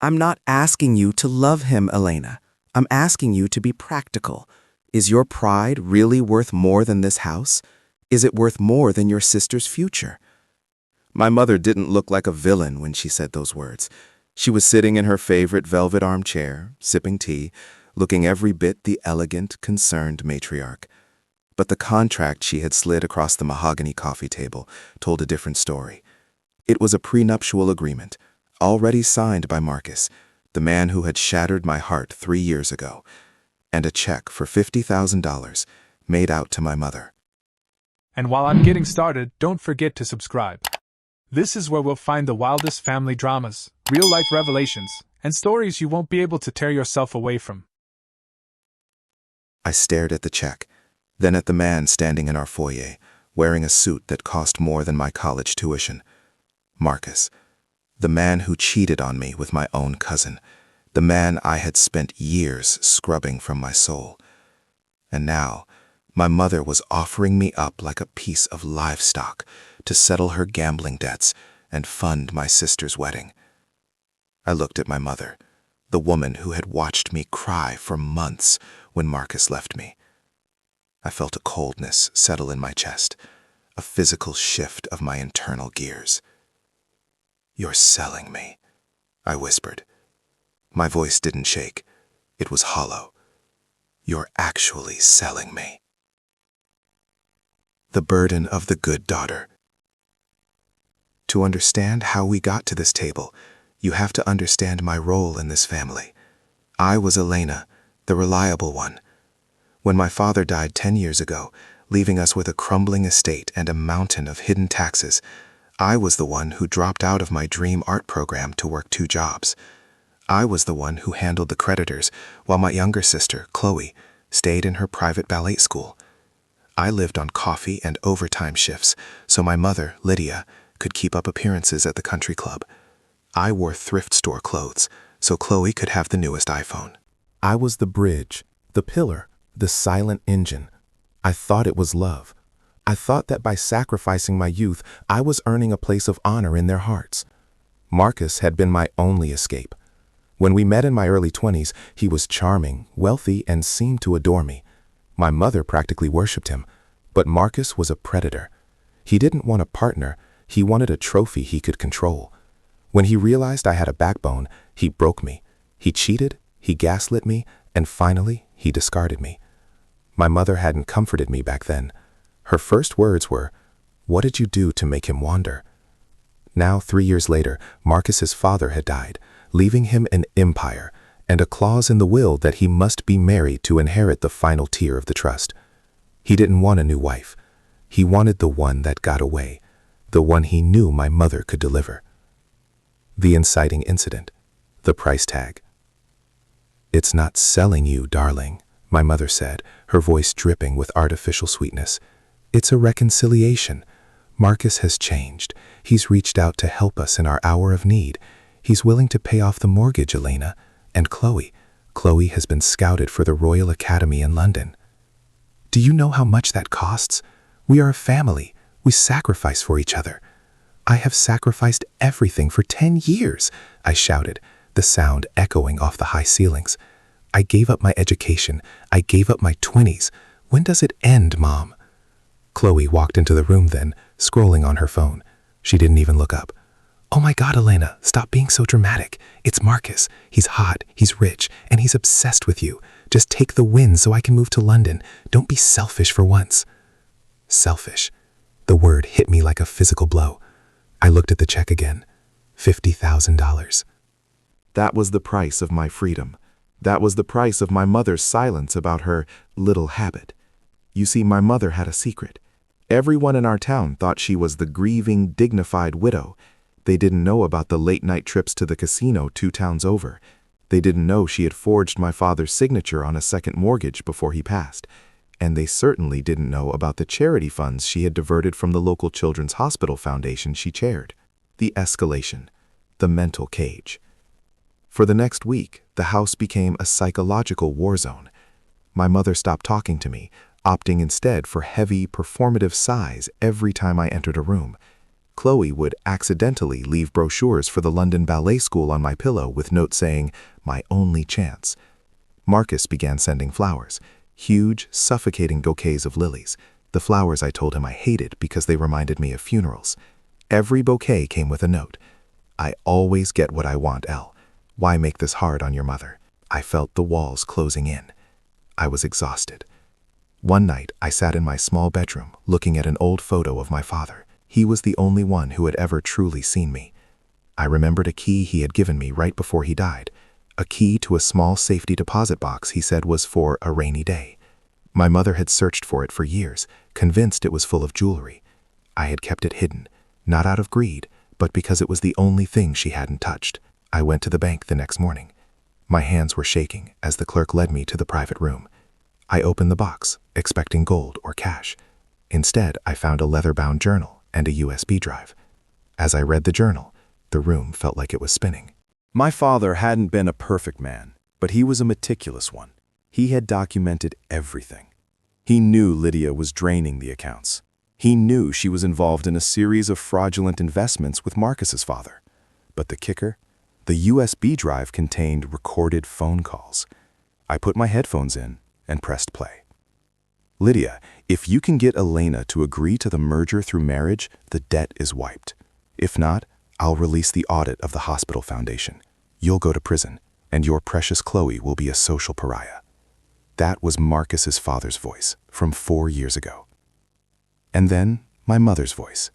I'm not asking you to love him, Elena. I'm asking you to be practical. Is your pride really worth more than this house? Is it worth more than your sister's future? My mother didn't look like a villain when she said those words. She was sitting in her favorite velvet armchair, sipping tea, looking every bit the elegant, concerned matriarch. But the contract she had slid across the mahogany coffee table told a different story. It was a prenuptial agreement, already signed by Marcus, the man who had shattered my heart 3 years ago, and a check for $50,000 made out to my mother. And while I'm getting started, don't forget to subscribe. This is where we'll find the wildest family dramas, real-life revelations, and stories you won't be able to tear yourself away from. I stared at the check, then at the man standing in our foyer, wearing a suit that cost more than my college tuition. Marcus, the man who cheated on me with my own cousin, the man I had spent years scrubbing from my soul. And now, my mother was offering me up like a piece of livestock to settle her gambling debts and fund my sister's wedding. I looked at my mother, the woman who had watched me cry for months when Marcus left me. I felt a coldness settle in my chest, a physical shift of my internal gears. "You're selling me," I whispered. My voice didn't shake. It was hollow. "You're actually selling me." The burden of the good daughter. To understand how we got to this table, you have to understand my role in this family. I was Elena, the reliable one. When my father died 10 years ago, leaving us with a crumbling estate and a mountain of hidden taxes, I was the one who dropped out of my dream art program to work 2 jobs. I was the one who handled the creditors, while my younger sister, Chloe, stayed in her private ballet school. I lived on coffee and overtime shifts, so my mother, Lydia, could keep up appearances at the country club. I wore thrift store clothes, so Chloe could have the newest iPhone. I was the bridge, the pillar, the silent engine. I thought it was love. I thought that by sacrificing my youth, I was earning a place of honor in their hearts. Marcus had been my only escape. When we met in my early 20s, he was charming, wealthy, and seemed to adore me. My mother practically worshipped him, but Marcus was a predator. He didn't want a partner, he wanted a trophy he could control. When he realized I had a backbone, he broke me. He cheated, he gaslit me, and finally, he discarded me. My mother hadn't comforted me back then. Her first words were, "What did you do to make him wander?" Now, 3 years later, Marcus's father had died, leaving him an empire and a clause in the will that he must be married to inherit the final tier of the trust. He didn't want a new wife. He wanted the one that got away, the one he knew my mother could deliver. The inciting incident, the price tag. "It's not selling you, darling," my mother said, her voice dripping with artificial sweetness. "It's a reconciliation. Marcus has changed. He's reached out to help us in our hour of need. He's willing to pay off the mortgage, Elena. And Chloe has been scouted for the Royal Academy in London. Do you know how much that costs? We are a family. We sacrifice for each other. I have sacrificed everything for 10 years, I shouted, the sound echoing off the high ceilings. I gave up my education. I gave up my 20s. When does it end, Mom? Chloe walked into the room then, scrolling on her phone. She didn't even look up. "Oh my God, Elena, stop being so dramatic. It's Marcus. He's hot, he's rich, and he's obsessed with you. Just take the win so I can move to London. Don't be selfish for once." Selfish. The word hit me like a physical blow. I looked at the check again. $50,000. That was the price of my freedom. That was the price of my mother's silence about her little habit. You see, my mother had a secret. Everyone in our town thought she was the grieving, dignified widow. They didn't know about the late-night trips to the casino 2 towns over. They didn't know she had forged my father's signature on a second mortgage before he passed. And they certainly didn't know about the charity funds she had diverted from the local Children's Hospital Foundation she chaired. The escalation. The mental cage. For the next week, the house became a psychological war zone. My mother stopped talking to me, opting instead for heavy, performative sighs every time I entered a room. Chloe would accidentally leave brochures for the London Ballet School on my pillow with notes saying, "My only chance." Marcus began sending flowers, huge, suffocating bouquets of lilies, the flowers I told him I hated because they reminded me of funerals. Every bouquet came with a note. "I always get what I want, Elle. Why make this hard on your mother?" I felt the walls closing in. I was exhausted. One night, I sat in my small bedroom, looking at an old photo of my father. He was the only one who had ever truly seen me. I remembered a key he had given me right before he died, a key to a small safety deposit box he said was for a rainy day. My mother had searched for it for years, convinced it was full of jewelry. I had kept it hidden, not out of greed, but because it was the only thing she hadn't touched. I went to the bank the next morning. My hands were shaking as the clerk led me to the private room. I opened the box, expecting gold or cash. Instead, I found a leather-bound journal and a USB drive. As I read the journal, the room felt like it was spinning. My father hadn't been a perfect man, but he was a meticulous one. He had documented everything. He knew Lydia was draining the accounts. He knew she was involved in a series of fraudulent investments with Marcus's father. But the kicker? The USB drive contained recorded phone calls. I put my headphones in and pressed play. "Lydia, if you can get Elena to agree to the merger through marriage, the debt is wiped. If not, I'll release the audit of the hospital foundation. You'll go to prison, and your precious Chloe will be a social pariah." That was Marcus's father's voice from 4 years ago. And then my mother's voice.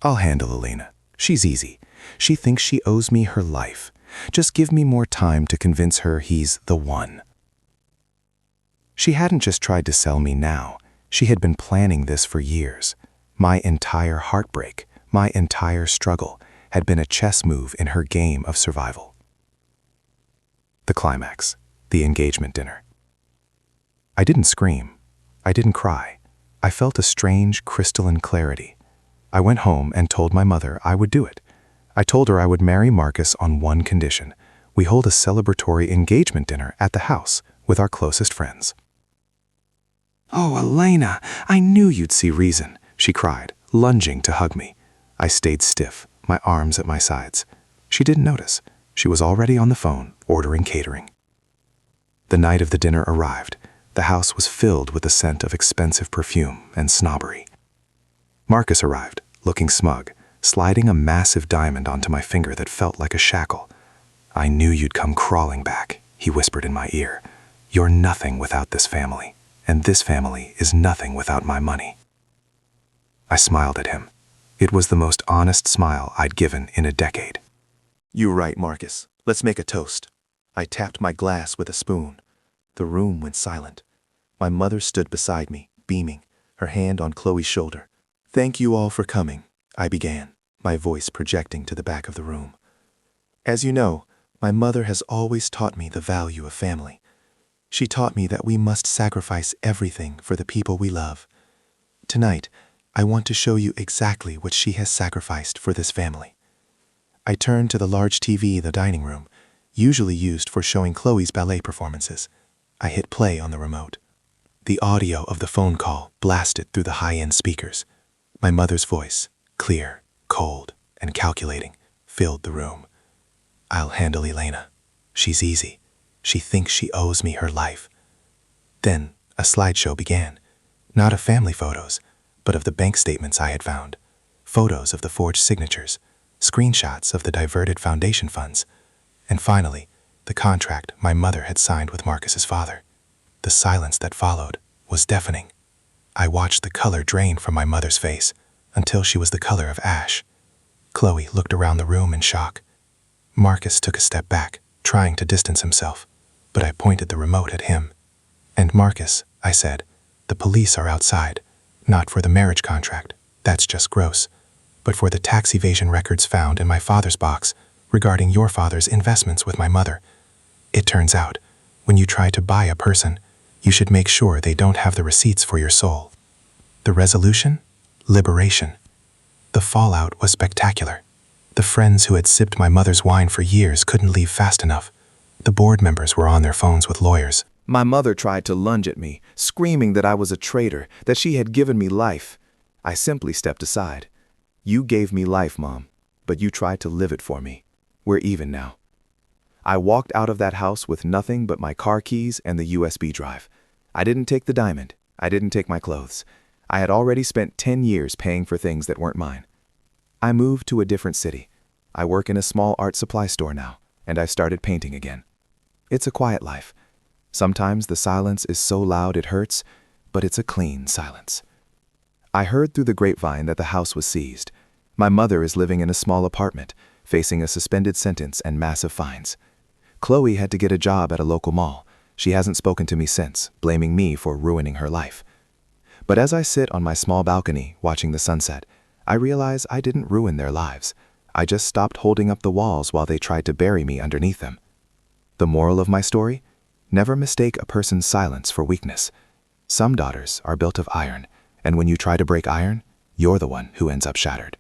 "I'll handle Elena. She's easy. She thinks she owes me her life. Just give me more time to convince her he's the one." She hadn't just tried to sell me now. She had been planning this for years. My entire heartbreak, my entire struggle, had been a chess move in her game of survival. The climax, the engagement dinner. I didn't scream. I didn't cry. I felt a strange, crystalline clarity. I went home and told my mother I would do it. I told her I would marry Marcus on one condition. We hold a celebratory engagement dinner at the house with our closest friends. "Oh, Elena, I knew you'd see reason," she cried, lunging to hug me. I stayed stiff, my arms at my sides. She didn't notice. She was already on the phone, ordering catering. The night of the dinner arrived. The house was filled with the scent of expensive perfume and snobbery. Marcus arrived, looking smug, sliding a massive diamond onto my finger that felt like a shackle. "I knew you'd come crawling back," he whispered in my ear. "You're nothing without this family, and this family is nothing without my money." I smiled at him. It was the most honest smile I'd given in a decade. "You're right, Marcus. Let's make a toast." I tapped my glass with a spoon. The room went silent. My mother stood beside me, beaming, her hand on Chloe's shoulder. "Thank you all for coming," I began, my voice projecting to the back of the room. "As you know, my mother has always taught me the value of family. She taught me that we must sacrifice everything for the people we love. Tonight, I want to show you exactly what she has sacrificed for this family." I turned to the large TV in the dining room, usually used for showing Chloe's ballet performances. I hit play on the remote. The audio of the phone call blasted through the high-end speakers. My mother's voice, clear, cold, and calculating, filled the room. "I'll handle Elena. She's easy. She thinks she owes me her life." Then a slideshow began, not of family photos, but of the bank statements I had found, photos of the forged signatures, screenshots of the diverted foundation funds, and finally, the contract my mother had signed with Marcus's father. The silence that followed was deafening. I watched the color drain from my mother's face until she was the color of ash. Chloe looked around the room in shock. Marcus took a step back, trying to distance himself, but I pointed the remote at him. "And Marcus," I said, "the police are outside, not for the marriage contract, that's just gross, but for the tax evasion records found in my father's box regarding your father's investments with my mother. It turns out, when you try to buy a person, you should make sure they don't have the receipts for your soul." The resolution? Liberation. The fallout was spectacular. The friends who had sipped my mother's wine for years couldn't leave fast enough. The board members were on their phones with lawyers. My mother tried to lunge at me, screaming that I was a traitor, that she had given me life. I simply stepped aside. You gave me life, Mom, but you tried to live it for me. We're even now. I walked out of that house with nothing but my car keys and the USB drive. I didn't take the diamond. I didn't take my clothes. I had already spent 10 years paying for things that weren't mine. I moved to a different city. I work in a small art supply store now, and I started painting again. It's a quiet life. Sometimes the silence is so loud it hurts, but it's a clean silence. I heard through the grapevine that the house was seized. My mother is living in a small apartment, facing a suspended sentence and massive fines. Chloe had to get a job at a local mall. She hasn't spoken to me since, blaming me for ruining her life. But as I sit on my small balcony watching the sunset, I realize I didn't ruin their lives. I just stopped holding up the walls while they tried to bury me underneath them. The moral of my story? Never mistake a person's silence for weakness. Some daughters are built of iron, and when you try to break iron, you're the one who ends up shattered.